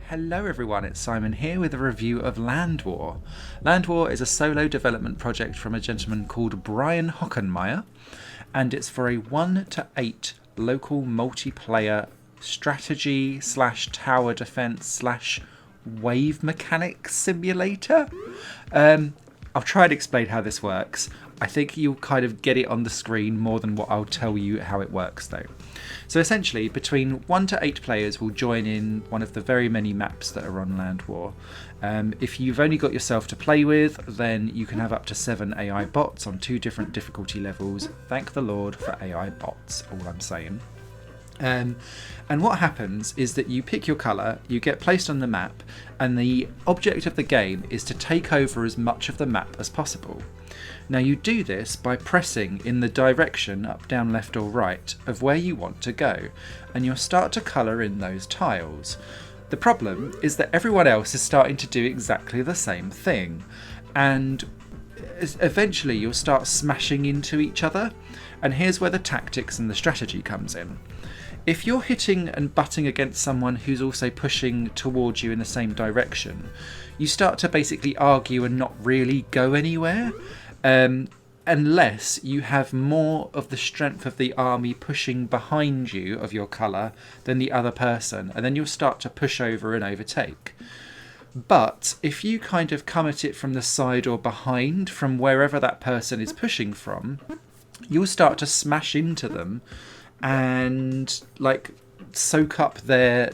Hello everyone, it's Simon here with a review of Land War. Land War is a solo development project from a gentleman called Brian Hockenmeyer, and it's for a 1 to 8 local multiplayer strategy / tower defense / wave mechanics simulator. I'll try and explain how this works. I think you'll kind of get it on the screen more than what I'll tell you how it works though. So essentially, between 1 to 8 players will join in one of the very many maps that are on Land War. If you've only got yourself to play with, then you can have up to 7 AI bots on 2 different difficulty levels. Thank the Lord for AI bots, all I'm saying. And what happens is that you pick your colour, you get placed on the map, and the object of the game is to take over as much of the map as possible. Now you do this by pressing in the direction, up, down, left or right, of where you want to go, and you'll start to colour in those tiles. The problem is that everyone else is starting to do exactly the same thing, and eventually you'll start smashing into each other, and here's where the tactics and the strategy comes in. If you're hitting and butting against someone who's also pushing towards you in the same direction, you start to basically argue and not really go anywhere, unless you have more of the strength of the army pushing behind you of your colour than the other person, and then you'll start to push over and overtake. But if you kind of come at it from the side or behind, from wherever that person is pushing from, you'll start to smash into them and like soak up their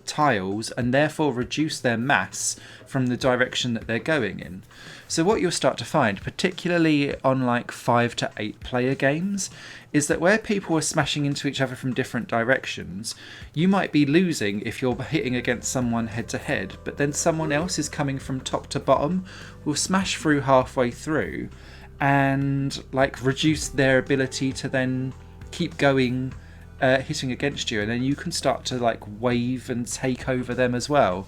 tiles and therefore reduce their mass from the direction that they're going in. So what you'll start to find, particularly on like 5 to 8 player games, is that where people are smashing into each other from different directions, you might be losing if you're hitting against someone head to head, but then someone else is coming from top to bottom, will smash through halfway through and like reduce their ability to then keep going, hitting against you, and then you can start to like wave and take over them as well.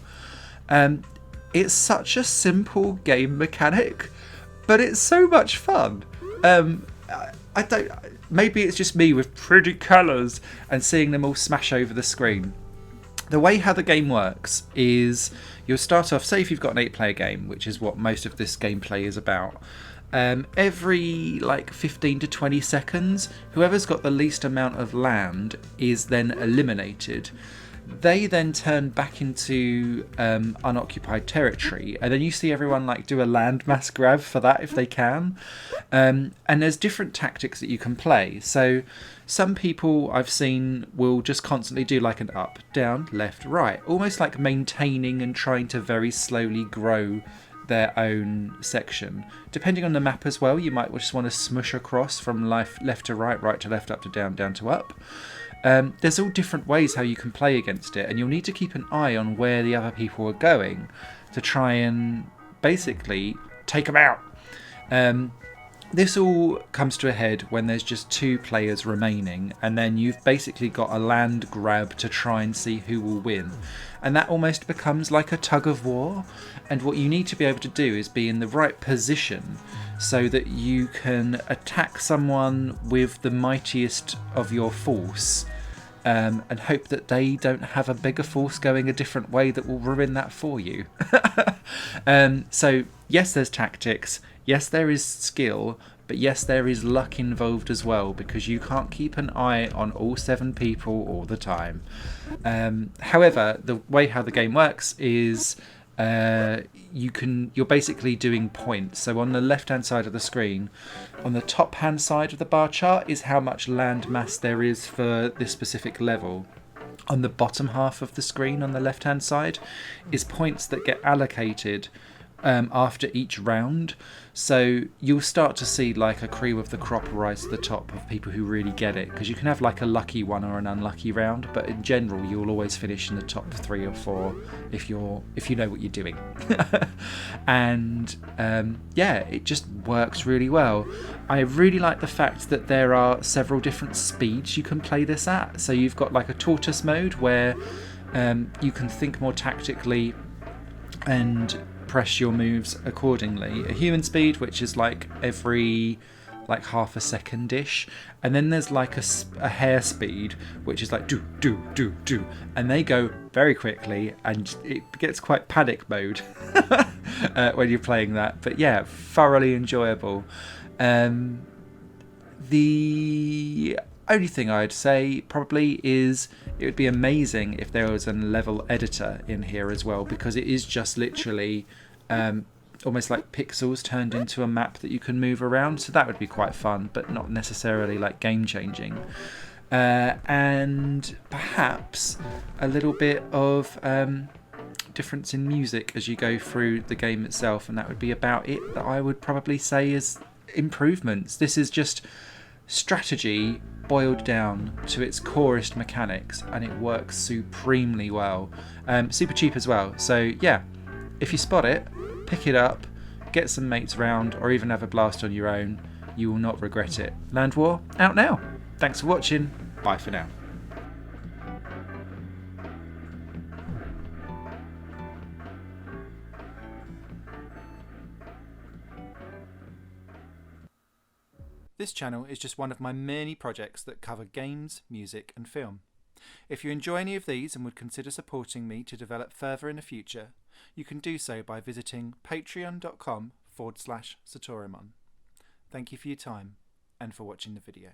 It's such a simple game mechanic, but it's so much fun. I don't. Maybe it's just me with pretty colours and seeing them all smash over the screen. The way how the game works is you'll start off, say if you've got an 8-player game, which is what most of this gameplay is about. Every like 15 to 20 seconds, whoever's got the least amount of land is then eliminated. They then turn back into unoccupied territory, and then you see everyone like do a landmass grab for that if they can. And there's different tactics that you can play. So some people I've seen will just constantly do like an up, down, left, right, almost like maintaining and trying to very slowly grow their own section. Depending on the map as well, you might just want to smush across from left to right, right to left, up to down, down to up. There's all different ways how you can play against it, and you'll need to keep an eye on where the other people are going to try and basically take them out. This all comes to a head when there's just 2 players remaining, and then you've basically got a land grab to try and see who will win. And that almost becomes like a tug of war, and what you need to be able to do is be in the right position so that you can attack someone with the mightiest of your force, and hope that they don't have a bigger force going a different way that will ruin that for you. So yes, there's tactics, yes there is skill, but yes there is luck involved as well, because you can't keep an eye on all 7 people all the time. However, the way how the game works is you're basically doing points. So on the left hand side of the screen, on the top hand side of the bar chart is how much land mass there is for this specific level. On the bottom half of the screen on the left hand side is points that get allocated after each round. So you'll start to see like a cream of the crop rise to the top of people who really get it, because you can have like a lucky one or an unlucky round, but in general you'll always finish in the top 3 or 4 if you know what you're doing. And yeah, it just works really well. I really like the fact that there are several different speeds you can play this at. So you've got like a tortoise mode where you can think more tactically and press your moves accordingly. A human speed, which is like every like half a second-ish, and then there's like a hair speed which is like do do do do, and they go very quickly and it gets quite panic mode when you're playing that. But yeah, thoroughly enjoyable. The only thing I'd say probably is it would be amazing if there was a level editor in here as well, because it is just literally almost like pixels turned into a map that you can move around. So that would be quite fun, but not necessarily like game changing. And perhaps a little bit of difference in music as you go through the game itself, and that would be about it that I would probably say is improvements. This is just strategy boiled down to its corest mechanics, and it works supremely well. Super cheap as well, so yeah, if you spot it, pick it up, get some mates round, or even have a blast on your own. You will not regret it. Land War, out now. Thanks for watching. Bye for now. This channel is just one of my many projects that cover games, music and film. If you enjoy any of these and would consider supporting me to develop further in the future, you can do so by visiting patreon.com/Satorimon. Thank you for your time and for watching the video.